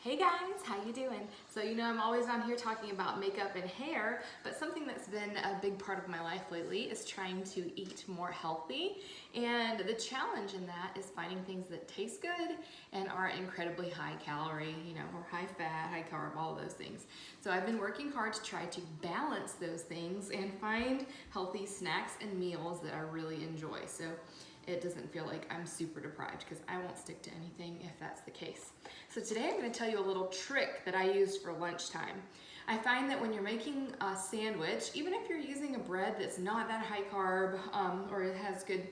Hey guys, how you doing? So you know I'm always on here talking about makeup and hair, but something that's been a big part of my life lately is trying to eat more healthy. And the challenge in that is finding things that taste good and are incredibly high calorie, or high fat, high carb, all those things. So I've been working hard to try to balance those things and find healthy snacks and meals that I really enjoy. So it doesn't feel like I'm super deprived, because I won't stick to anything if that's the case. So today I'm going to tell you a little trick that I used for lunchtime. I find that when you're making a sandwich, even if you're using a bread that's not that high carb, or it has good,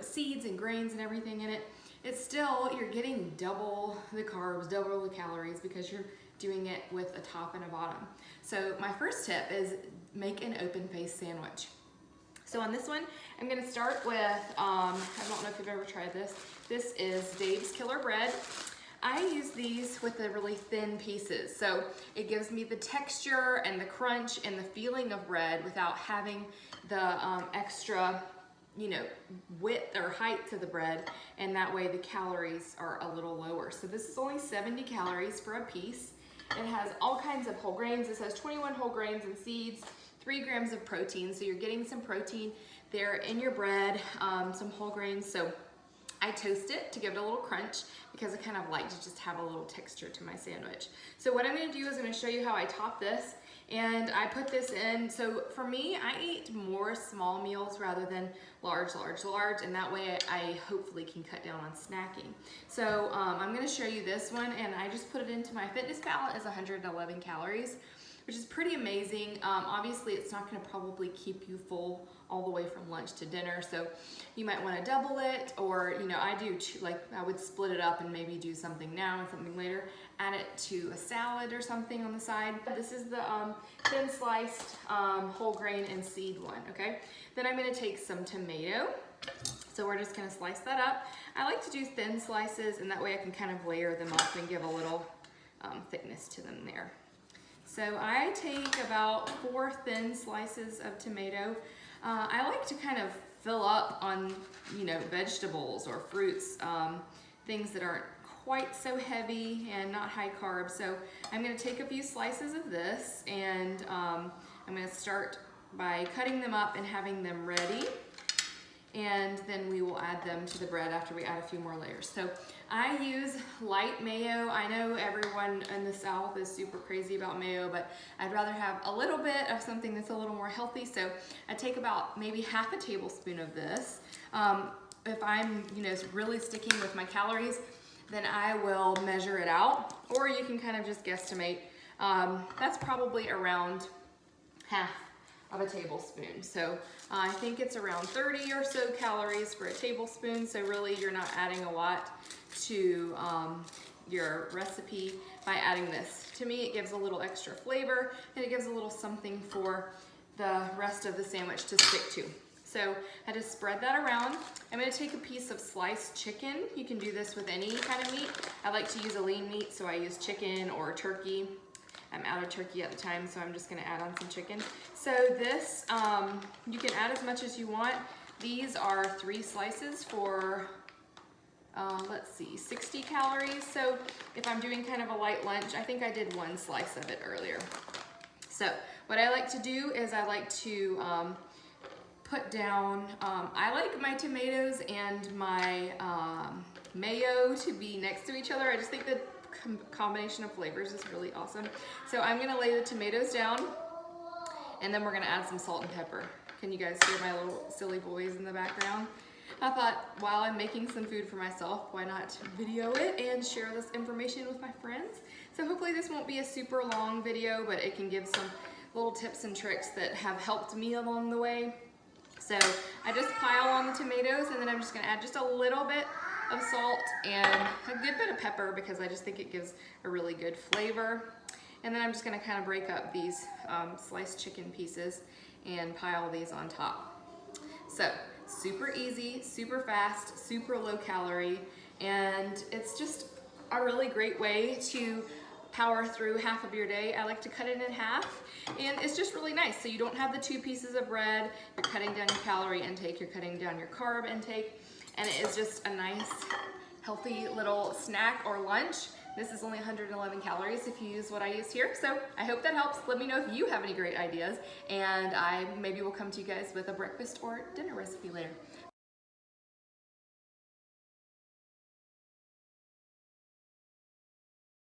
seeds and grains and everything in it, it's still, you're getting double the carbs, double the calories, because you're doing it with a top and a bottom. So my first tip is make an open face sandwich. So on this one, I'm going to start with, I don't know if you've ever tried this. This is Dave's Killer Bread. I use these with the really thin pieces. So it gives me the texture and the crunch and the feeling of bread without having the extra, width or height to the bread. And that way the calories are a little lower. So this is only 70 calories for a piece. It has all kinds of whole grains. It says 21 whole grains and seeds. 3 grams of protein, so you're getting some protein there in your bread, some whole grains. So I toast it to give it a little crunch, because I kind of like to just have a little texture to my sandwich. So what I'm going to do is I'm going to show you how I top this, and I put this in. So for me, I eat more small meals rather than large, and that way I hopefully can cut down on snacking. So I'm going to show you this one, and I just put it into my FitnessPal. It's 111 calories. Which is pretty amazing. Obviously, it's not going to probably keep you full all the way from lunch to dinner, so you might want to double it, or I would split it up and maybe do something now and something later. Add it to a salad or something on the side. This is the thin sliced whole grain and seed one. Okay. Then I'm going to take some tomato. So we're just going to slice that up. I like to do thin slices, and that way I can kind of layer them up and give a little thickness to them there. So I take about 4 thin slices of tomato. I like to kind of fill up on, vegetables or fruits, things that aren't quite so heavy and not high carb. So I'm going to take a few slices of this, and I'm going to start by cutting them up and having them ready. And then we will add them to the bread after we add a few more layers. So I use light mayo. I know everyone in the South is super crazy about mayo, but I'd rather have a little bit of something that's a little more healthy. So I take about maybe half a tablespoon of this. If I'm, really sticking with my calories, then I will measure it out, or you can kind of just guesstimate. That's probably around half of a tablespoon. So I think it's around 30 or so calories for a tablespoon. So really you're not adding a lot to your recipe by adding this. To me, it gives a little extra flavor, and it gives a little something for the rest of the sandwich to stick to. So I just spread that around. I'm going to take a piece of sliced chicken. You can do this with any kind of meat. I like to use a lean meat, so I use chicken or turkey. I'm out of turkey at the time, so I'm just going to add on some chicken. So this, you can add as much as you want. These are 3 slices for, let's see, 60 calories. So if I'm doing kind of a light lunch, I think I did 1 slice of it earlier. So what I like to do is I like to put down, I like my tomatoes and my mayo to be next to each other. I just think that combination of flavors is really awesome. So I'm gonna lay the tomatoes down, and then we're gonna add some salt and pepper. Can you guys hear my little silly boys in the background? I thought, while I'm making some food for myself, why not video it and share this information with my friends? So hopefully this won't be a super long video, but it can give some little tips and tricks that have helped me along the way. So I just pile on the tomatoes, and then I'm just gonna add just a little bit of salt and a good bit of pepper, because I just think it gives a really good flavor. And then I'm just gonna kind of break up these sliced chicken pieces and pile these on top. So super easy, super fast, super low calorie, and it's just a really great way to power through half of your day. I like to cut it in half, and it's just really nice. So you don't have the 2 pieces of bread, you're cutting down your calorie intake, you're cutting down your carb intake, and it is just a nice, healthy little snack or lunch This is only 111 calories if you use what I use here. So I hope that helps. Let me know if you have any great ideas, and I maybe will come to you guys with a breakfast or dinner recipe later.